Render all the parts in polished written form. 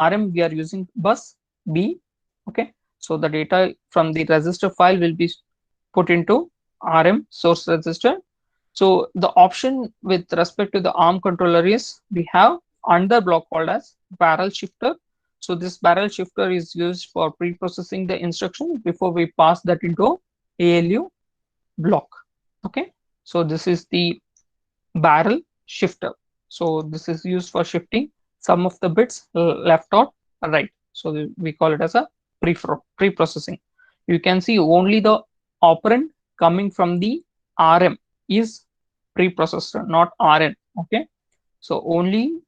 RM we are using bus B. Okay, so the data from the register file will be put into RM source register. So the option with respect to the ARM controller is we have another block called as barrel shifter. So this barrel shifter is used for pre-processing the instruction before we pass that into ALU block. Okay, so this is the barrel shifter. So this is used for shifting some of the bits left or right. So we call it as a pre-processing. You can see only the operand coming from the RM is pre-processed, not RN. Okay, so only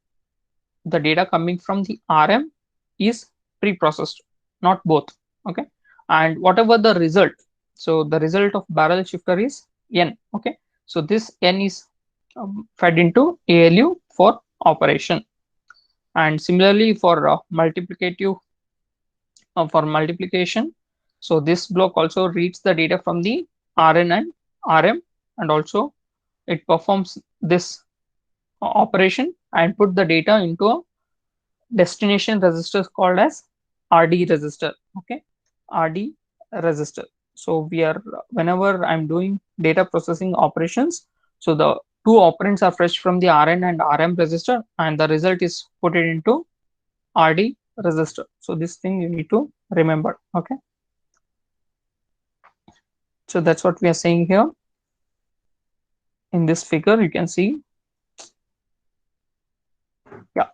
the data coming from the RM is pre-processed, not both. Okay, and whatever the result, so the result of barrel shifter is N. Okay, so this N is fed into ALU for operation. And similarly for multiplication, so this block also reads the data from the RN and RM, and also it performs this operation and put the data into a destination register called as RD register. Okay, RD register. So we are whenever I'm doing data processing operations, so the two operands are fetched from the RN and RM register, and the result is put it into RD register. So this thing you need to remember. Okay, so that's what we are saying here. In this figure you can see, yeah,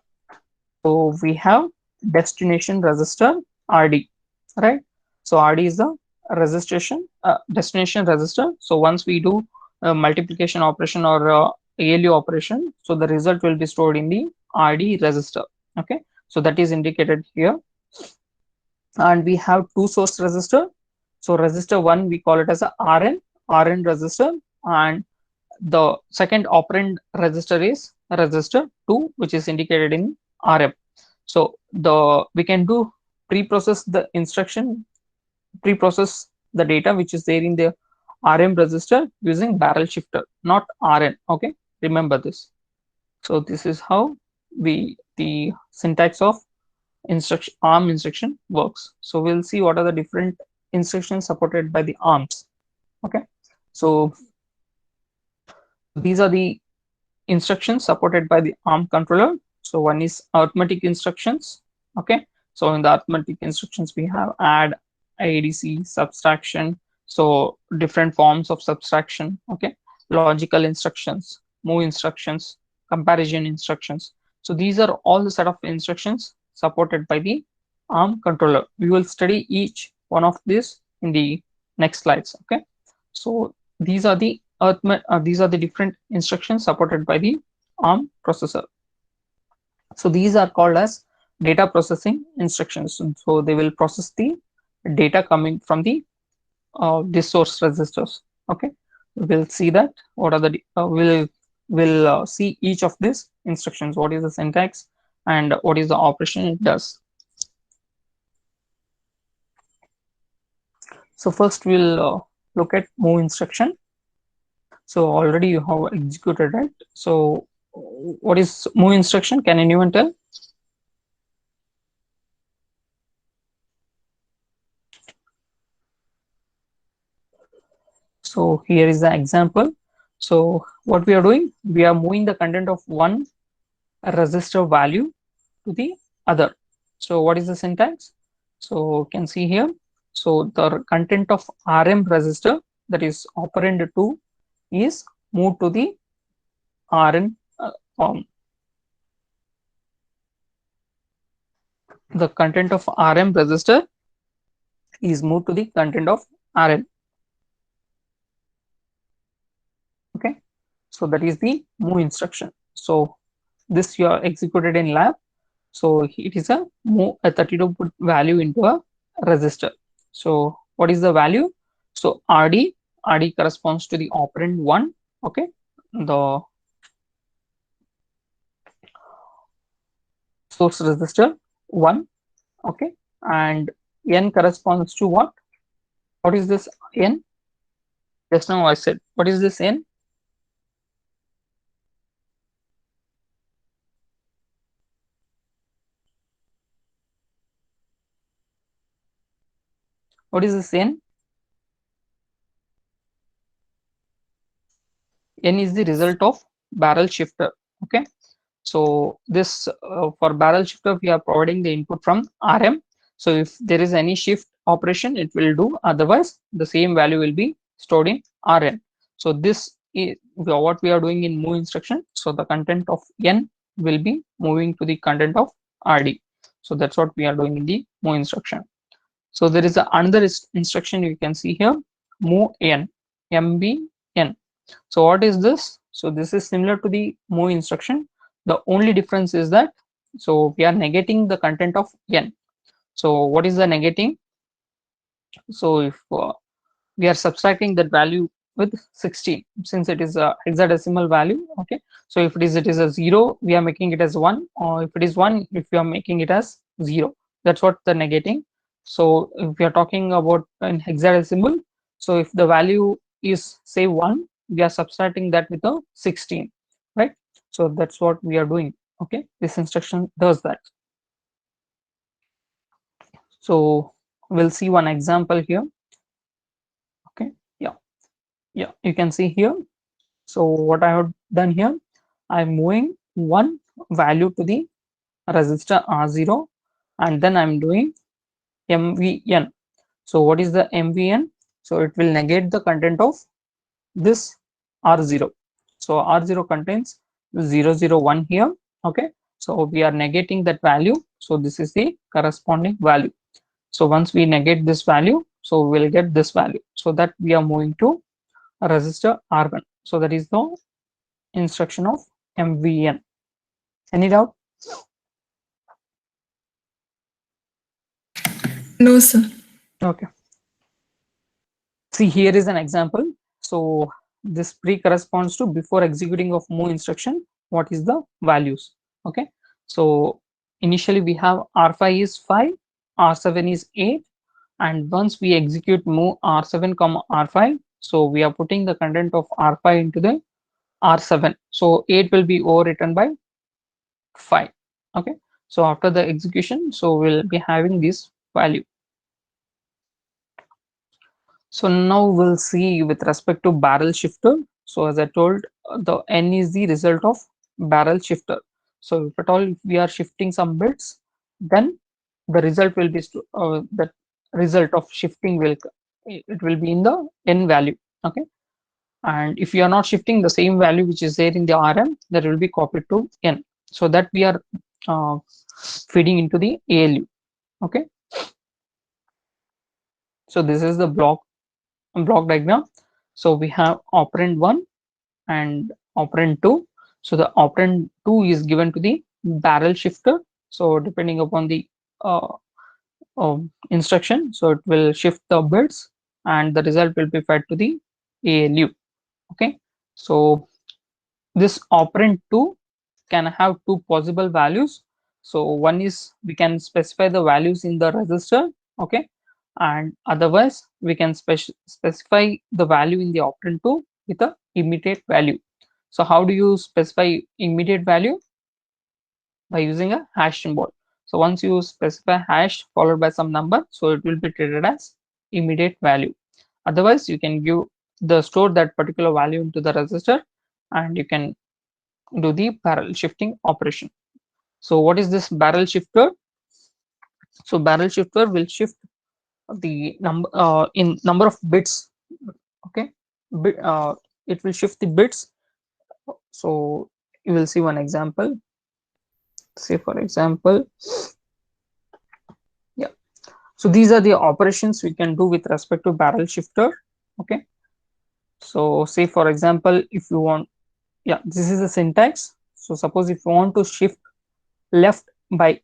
so we have destination register RD, right? So RD is the registration destination register. So once we do a multiplication operation or ALU operation, so the result will be stored in the RD register. Okay, so that is indicated here. And we have two source register. So register 1 we call it as a RN register, and the second operand register is register 2, which is indicated in RM. So the we can do pre-process the instruction, pre-process the data which is there in the RM register using barrel shifter, not RN. Okay, remember this. So this is how the syntax of instruction ARM instruction works. So we'll see what are the different instructions supported by the ARMs. Okay, so these are the instructions supported by the ARM controller. So one is arithmetic instructions. Okay, so in the arithmetic instructions we have add, ADC, subtraction, so different forms of subtraction. Okay, logical instructions, move instructions, comparison instructions. So these are all the set of instructions supported by the ARM controller. We will study each one of these in the next slides. Okay, so these are the these are the different instructions supported by the ARM processor. So these are called as data processing instructions. So they will process the data coming from the this source registers. Okay, we'll see that what are the we'll see each of these instructions. What is the syntax and what is the operation it does. So first we'll look at move instruction. So already you have executed, right? So what is move instruction? Can anyone tell? So here is the example. So what we are doing, we are moving the content of one register value to the other. So what is the syntax? So you can see here. So the content of RM register, that is operand 2, is moved to the RN the content of RM register is moved to the content of RN. Okay, so that is the move instruction. So this you are executed in lab. So it is a move a 32-bit value into a register. So what is the value? So RD corresponds to the operand 1. Okay, the source register 1. Okay, and N corresponds to what? What is this N? Just now I said, what is this N? What is this n? N is the result of barrel shifter. Okay, so this for barrel shifter we are providing the input from RM. So if there is any shift operation, it will do. Otherwise, the same value will be stored in RN. So this is what we are doing in move instruction. So the content of N will be moving to the content of RD. So that's what we are doing in the move instruction. So there is another instruction you can see here, move N, MBN. So what is this? So this is similar to the move instruction. The only difference is that, so we are negating the content of N. So what is the negating? So if we are subtracting that value with 16, since it is a hexadecimal value. Okay, so if it is a 0, we are making it as 1, or if it is 1, if we are making it as 0. That's what the negating. So if we are talking about in hexadecimal, so if the value is say 1, we are subtracting that with a 16, right? So that's what we are doing. Okay, this instruction does that. So we'll see one example here. Okay, yeah, you can see here. So what I have done here, I'm moving one value to the resistor R0, and then I'm doing MVN. So what is the MVN? So it will negate the content of this R0. So R0 contains 001 here. Okay, so we are negating that value. So this is the corresponding value. So once we negate this value, so we will get this value. So that we are moving to a resistor R1. So that is the instruction of MVN. Any doubt? No, sir. Okay. See, here is an example. So this pre corresponds to before executing of move instruction, what is the values? Okay. So initially we have R5 is 5, R7 is 8, and once we execute move R7 comma R5, so we are putting the content of R5 into the R7. So 8 will be overwritten by 5. Okay, so after the execution, so we'll be having this value. So now we'll see with respect to barrel shifter. So as I told, the N is the result of barrel shifter. So if at all we are shifting some bits, then the result will be that result of shifting will, it will be in the N value. Okay, and if you are not shifting, the same value which is there in the RM, that will be copied to N, so that we are feeding into the ALU. Okay, so this is the block diagram. So we have operand 1 and operand 2. So the operand 2 is given to the barrel shifter. So depending upon the uh, instruction, so it will shift the bits and the result will be fed to the ALU. Okay, so this operand 2 can have two possible values. So one is we can specify the values in the register. Okay, and otherwise we can specify the value in the operand 2 with a immediate value. So how do you specify immediate value? By using a hash symbol. So once you specify hash followed by some number, so it will be treated as immediate value. Otherwise you can give the store that particular value into the register, and you can do the barrel shifting operation. So what is this barrel shifter? So barrel shifter will shift the number in number of bits. Okay, it will shift the bits. So you will see one example. Say for example, yeah. So these are the operations we can do with respect to barrel shifter. Okay. So say for example, if you want, yeah, this is the syntax. So suppose if you want to shift left by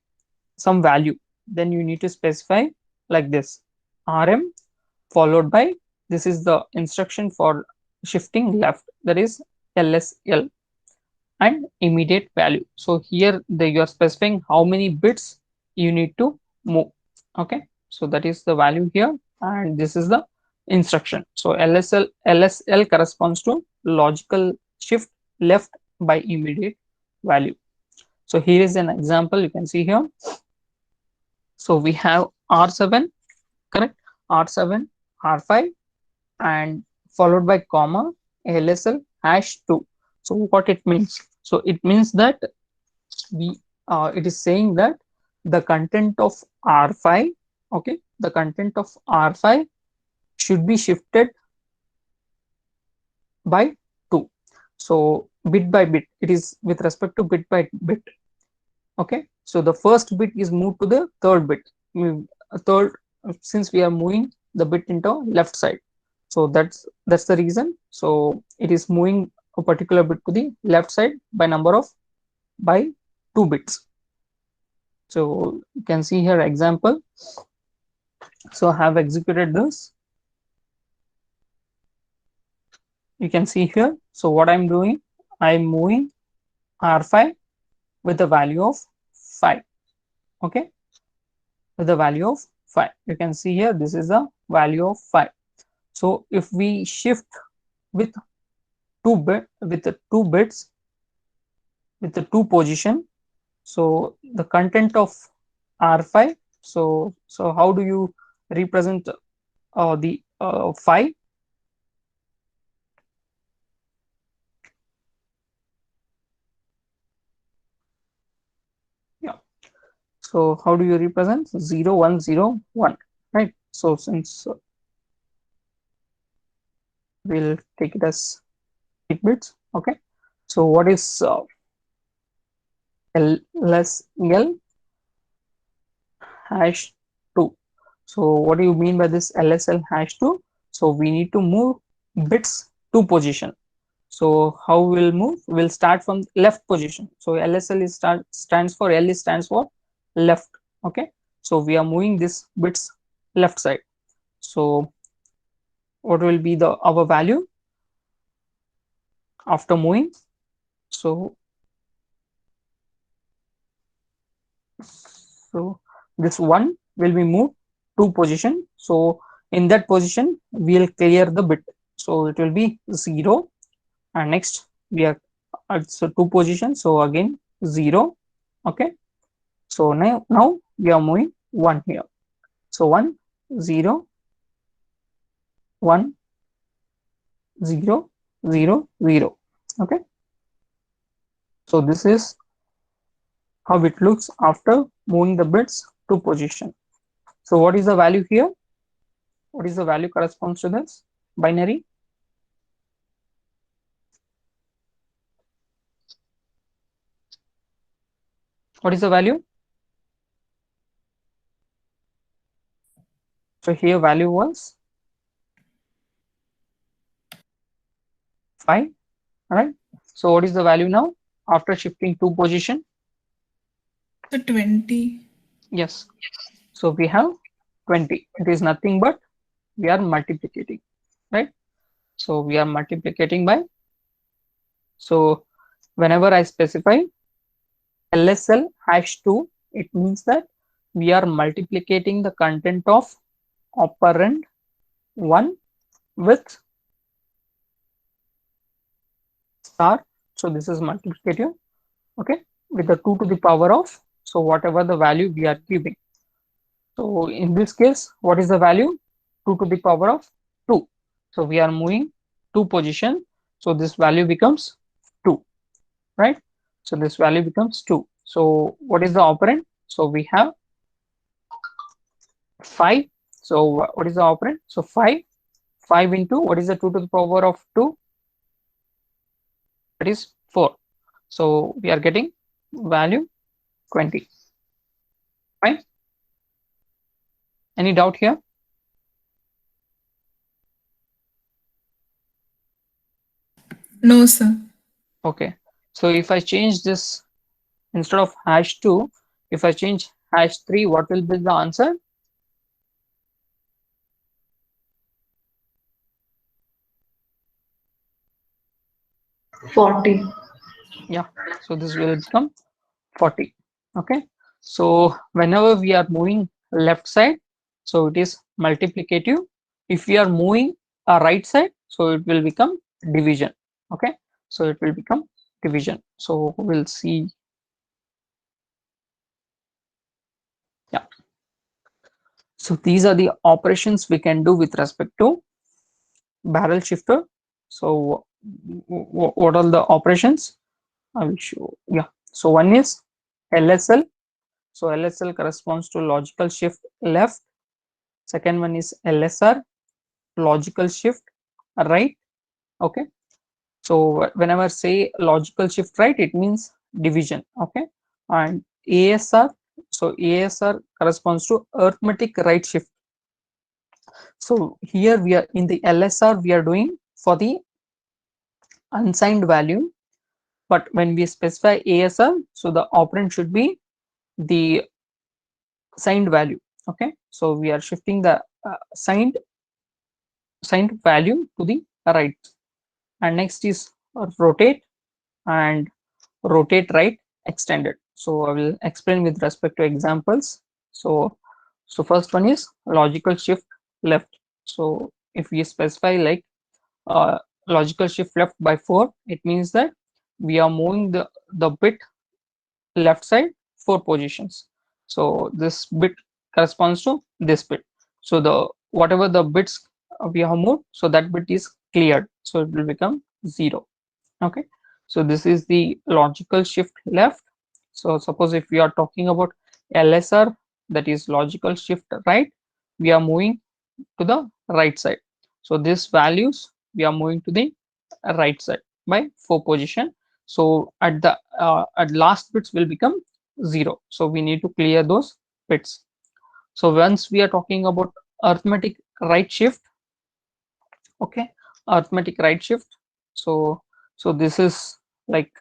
some value, then you need to specify like this: RM followed by, this is the instruction for shifting left, that is LSL, and immediate value. So here you are specifying how many bits you need to move. Okay, so that is the value here, and this is the instruction. So LSL corresponds to logical shift left by immediate value. So here is an example you can see here. So we have R7, correct? R7, R5, and followed by comma LSL hash 2. So what it means? So it means that we it is saying that the content of R5, okay, the content of R5 should be shifted by 2. So bit by bit, it is with respect to bit by bit. Okay, so the first bit is moved to the third bit. Third, since we are moving the bit into left side, so that's the reason. So it is moving a particular bit to the left side by number of by 2 bits. So you can see here example. So I have executed this. You can see here. So what I'm doing, I'm moving R5 with the value of 5. Okay, with the value of 5. You can see here, this is the value of 5. So if we shift with 2 bits with the 2 position, so the content of R5, so how do you represent the 5? Yeah, so how do you represent 0 1 0 1, right? So since we'll take it as 8 bits. Okay, so what is LSL hash 2? So what do you mean by this LSL hash 2? So we need to move bits to position. So how we'll move? We'll start from left position. So LSL is stands for L is stands for left. Okay, so we are moving this bits left side. So what will be the our value after moving? So so this one will be moved to position. So in that position we'll clear the bit. So it will be 0, and next we are at so 2 position. So again 0. Okay, so now we are moving 1 here. So 1 0 1 0 0 0. Okay, so this is how it looks after moving the bits to position. So what is the value here? What is the value corresponds to this binary? What is the value? So here value was 5. All right, so what is the value now after shifting to position? So 20. Yes, so we have 20. It is nothing but we are multiplicating, right? So we are multiplicating by, so whenever I specify LSL hash 2, it means that we are multiplicating the content of operand 1 with star. So this is multiplicative, okay, with the 2 to the power of, so whatever the value we are giving. So in this case, what is the value? 2 to the power of 2. So we are moving 2 position. So this value becomes 2, right? So this value becomes 2. So what is the operand? So we have 5. So what is the operand? So 5. 5 into what is the 2 to the power of 2? That is 4. So we are getting value 20. Fine. Any doubt here? No, sir. Okay. So if I change this, instead of hash 2, if I change hash 3, what will be the answer? Forty. Yeah. So this will become 40. Okay. So whenever we are moving left side, so it is multiplicative. If we are moving a right side, so it will become division. Okay. So it will become division. So we'll see. Yeah. So these are the operations we can do with respect to barrel shifter. So what are the operations? I will show. Yeah. So one is LSL. So LSL corresponds to logical shift left. Second one is LSR, logical shift right. Okay. So whenever say logical shift right, it means division. Okay. And ASR. So ASR corresponds to arithmetic right shift. So here we are in the LSR, we are doing for the unsigned value, but when we specify ASR, so the operand should be the signed value. Okay, so we are shifting the signed value to the right. And next is rotate and rotate right extended. So I will explain with respect to examples. So first one is logical shift left. So if we specify like uh, logical shift left by 4, it means that we are moving the bit left side 4 positions. So this bit corresponds to this bit. So the whatever the bits we have moved, so that bit is cleared, so it will become 0. Okay, so this is the logical shift left. So suppose if we are talking about LSR, that is logical shift right, we are moving to the right side. So these values we are moving to the right side by 4 position. So at last bits will become 0. So we need to clear those bits. So once we are talking about arithmetic right shift, okay, arithmetic right shift. So this is like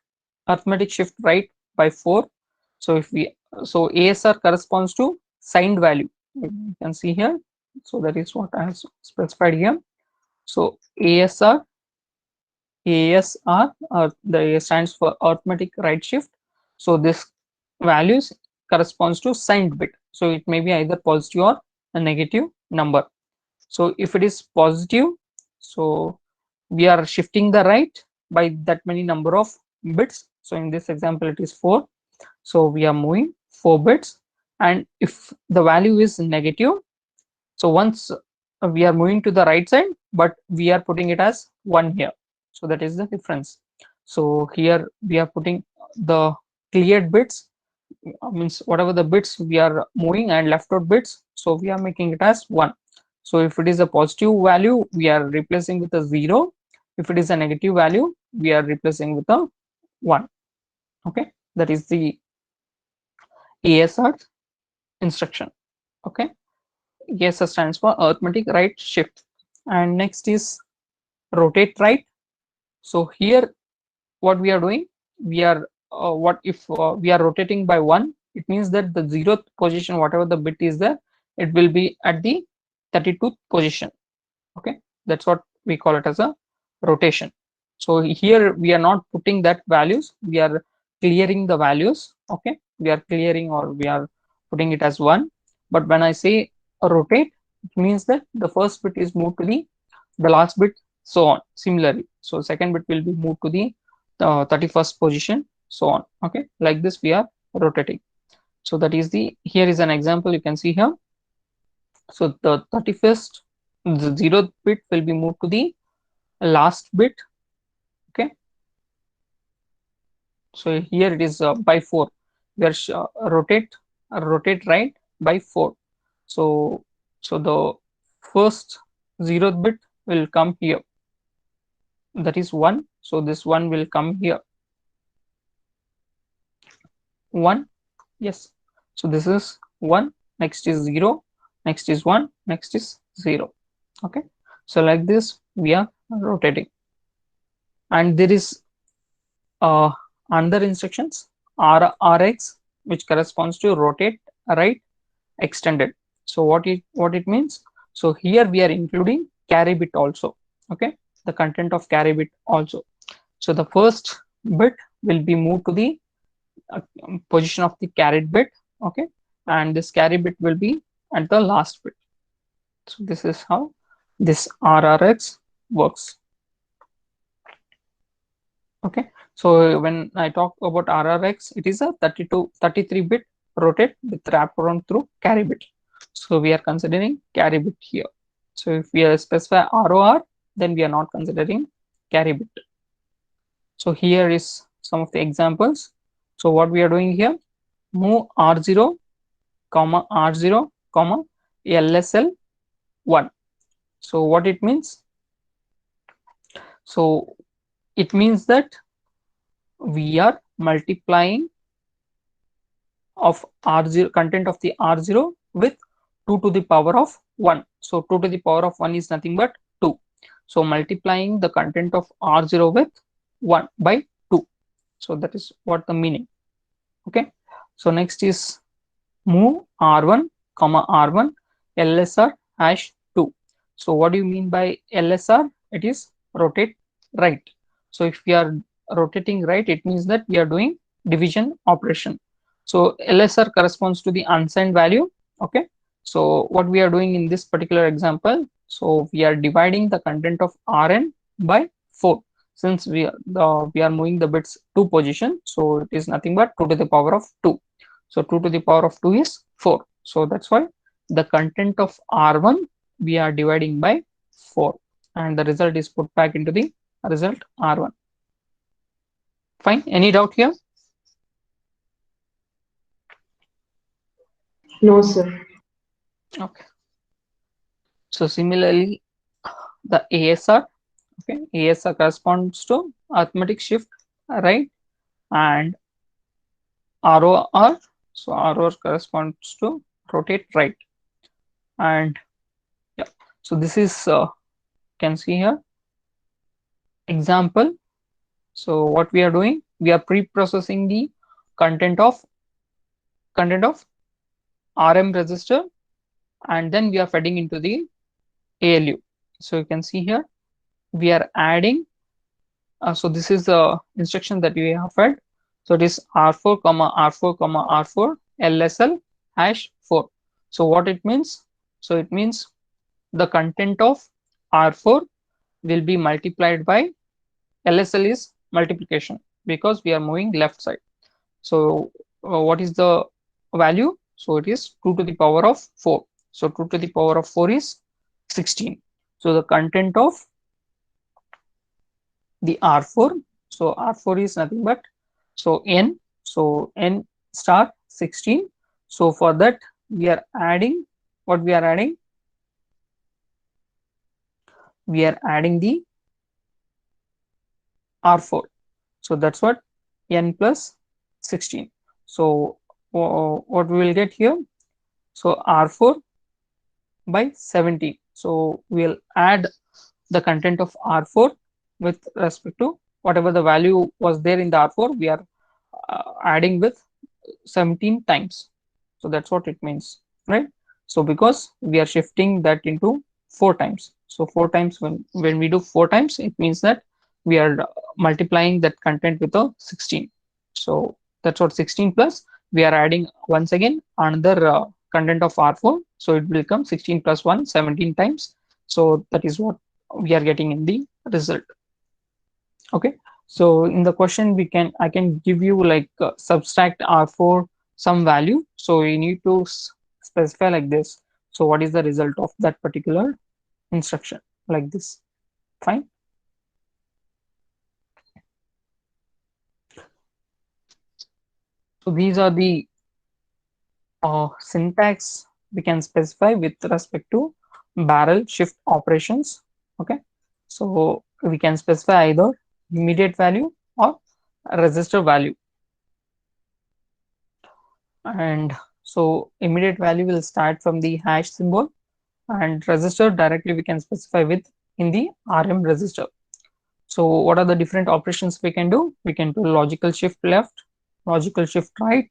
arithmetic shift right by 4. So if we so ASR corresponds to signed value. You can see here. So that is what I have specified here. So ASR, the A stands for arithmetic right shift. So this values corresponds to signed bit. So it may be either positive or a negative number. So if it is positive, so we are shifting the right by that many number of bits. So in this example, it is 4. So we are moving 4 bits. And if the value is negative, so once we are moving to the right side, but we are putting it as 1 here. So that is the difference. So here we are putting the cleared bits, means whatever the bits we are moving and left out bits, so we are making it as 1. So if it is a positive value, we are replacing with a 0. If it is a negative value, we are replacing with a 1. Okay, that is the ASR instruction. Okay, ASR stands for arithmetic right shift. And next is rotate right. So here what we are doing, we are what if we are rotating by 1, it means that the 0th position, whatever the bit is there, it will be at the 32th position. Okay, that's what we call it as a rotation. So here we are not putting that values, we are clearing the values. Okay, we are clearing or we are putting it as 1. But when I say rotate, it means that the first bit is moved to the last bit, so on. Similarly, so second bit will be moved to the 31st position, so on. Okay, like this we are rotating. So that is the, here is an example you can see here. So the 31st, the 0th bit will be moved to the last bit. Okay, so here it is by 4. We are rotate right by 4. So the first 0th bit will come here, that is 1. So this one will come here, 1. Yes, so this is 1, next is 0, next is 1, next is 0. Okay, so like this we are rotating. And there is another instructions, RX, which corresponds to rotate right extended. So what it means, so here we are including carry bit also. Okay, the content of carry bit also. So the first bit will be moved to the position of the carried bit. Okay, and this carry bit will be at the last bit. So this is how this RRX works. Okay, so when I talk about RRX, it is a 33 bit rotate with wraparound through carry bit. So we are considering carry bit here. So if we specify ROR, then we are not considering carry bit. So here is some of the examples. So what we are doing here, move R0, comma R0, comma LSL 1. So what it means? So it means that we are multiplying of R0 content of the R0 with 2 to the power of 1. So 2 to the power of 1 is nothing but 2. So multiplying the content of R0 with 1 by 2. So that is what the meaning. Okay. So next is move R1, comma R1 LSR hash 2. So what do you mean by LSR? It is rotate right. So if we are rotating right, it means that we are doing division operation. So LSR corresponds to the unsigned value. Okay. So what we are doing in this particular example, so we are dividing the content of Rn by 4. Since we are moving the bits to position, so it is nothing but 2 to the power of 2. So 2 to the power of 2 is 4. So that's why the content of R1 we are dividing by 4, and the result is put back into the result R1. Fine. Any doubt here? No, sir. Okay. So similarly, the ASR, okay, ASR corresponds to arithmetic shift right, and ROR, so ROR corresponds to rotate right, and yeah. So this is can see here example. So what we are doing, we are pre-processing the content of content of RM register, and then we are feeding into the ALU. So you can see here we are adding. So this is the instruction that we have fed. So it is R4, R4, R4 LSL hash 4. So what it means? So it means the content of R4 will be multiplied by LSL is multiplication because we are moving left side. So what is the value? So it is 2 to the power of 4. So 2 to the power of 4 is 16. So the content of the R4, so R4 is nothing but, so N, so N star 16. So for that we are adding, what we are adding? We are adding the R4. So that's what N plus 16. So what we will get here? So R4 by 17. So we'll add the content of R4 with respect to whatever the value was there in the R4, we are adding with 17 times. So that's what it means, right? So because we are shifting that into 4 times. So 4 times, when we do 4 times, it means that we are multiplying that content with a 16. So that's what 16 plus we are adding once again another content of R4. So it will become 16 plus 1, 17 times. So that is what we are getting in the result. Okay. So in the question, I can give you like subtract R4 some value. So you need to specify like this. So what is the result of that particular instruction like this? Fine. So these are the syntax we can specify with respect to barrel shift operations. Okay. So we can specify either immediate value or register value. And so immediate value will start from the hash symbol, and register directly we can specify with in the RM register. So what are the different operations we can do? We can do logical shift left, logical shift right,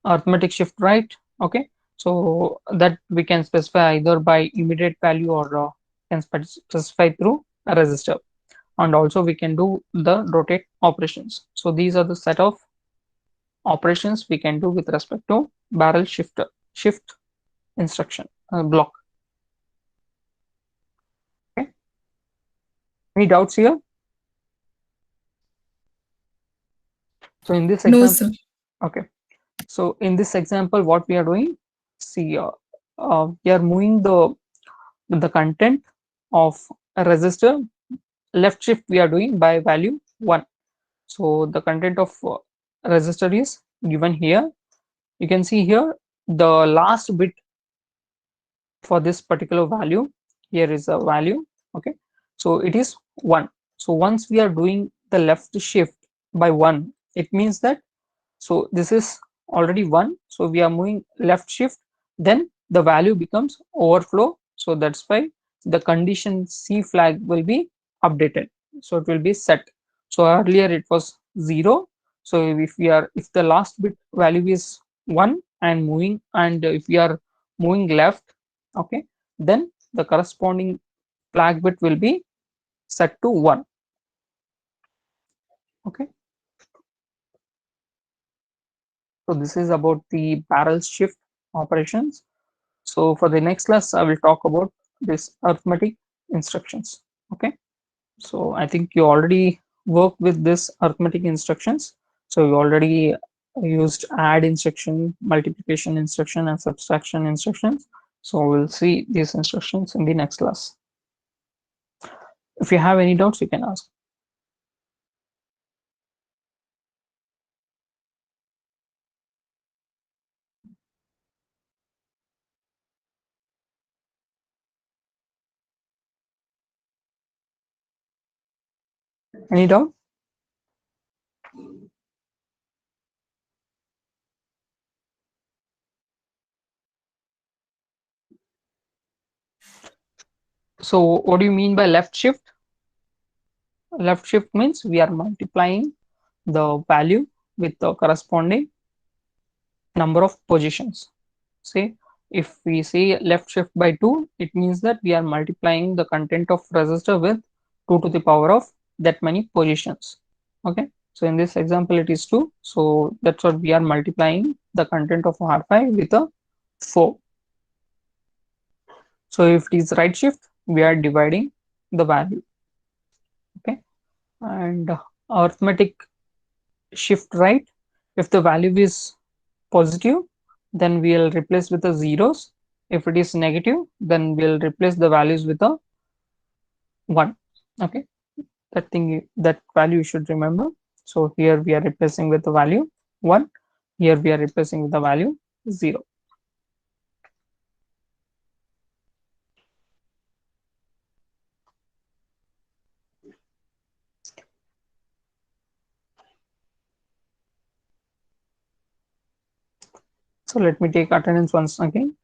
arithmetic shift right. Okay. So that we can specify either by immediate value or can specify through a register. And also we can do the rotate operations. So these are the set of operations we can do with respect to barrel shift instruction block. Okay. Any doubts here? So in this No, example, sir. okay. So in this example, what we are doing, see, we are moving the content of a register. Left shift we are doing by value 1. So the content of register is given here. You can see here the last bit for this particular value. Here is a value. Okay, so it is 1. So once we are doing the left shift by 1, it means that, so this is already 1, so we are moving left shift, then the value becomes overflow. So that's why the condition C flag will be updated, so it will be set. So earlier it was 0. So if the last bit value is 1 and moving, and if we are moving left, okay, then the corresponding flag bit will be set to 1. Okay, so this is about the barrel shift operations. So for the next class, I will talk about this arithmetic instructions. Okay. So I think you already worked with this arithmetic instructions. So you already used add instruction, multiplication instruction, and subtraction instructions. So we'll see these instructions in the next class. If you have any doubts, you can ask. Any doubt? So what do you mean by left shift? Left shift means we are multiplying the value with the corresponding number of positions. Say if we say left shift by 2, it means that we are multiplying the content of resistor with 2 to the power of that many positions. Okay, so in this example it is 2, so that's what we are multiplying the content of R5 with a 4. So if it is right shift, we are dividing the value. Okay, and arithmetic shift right, if the value is positive, then we'll replace with the zeros. If it is negative, then we'll replace the values with a 1. Okay, that value you should remember. So here we are replacing with the value 1, here we are replacing with the value 0. So let me take attendance once again.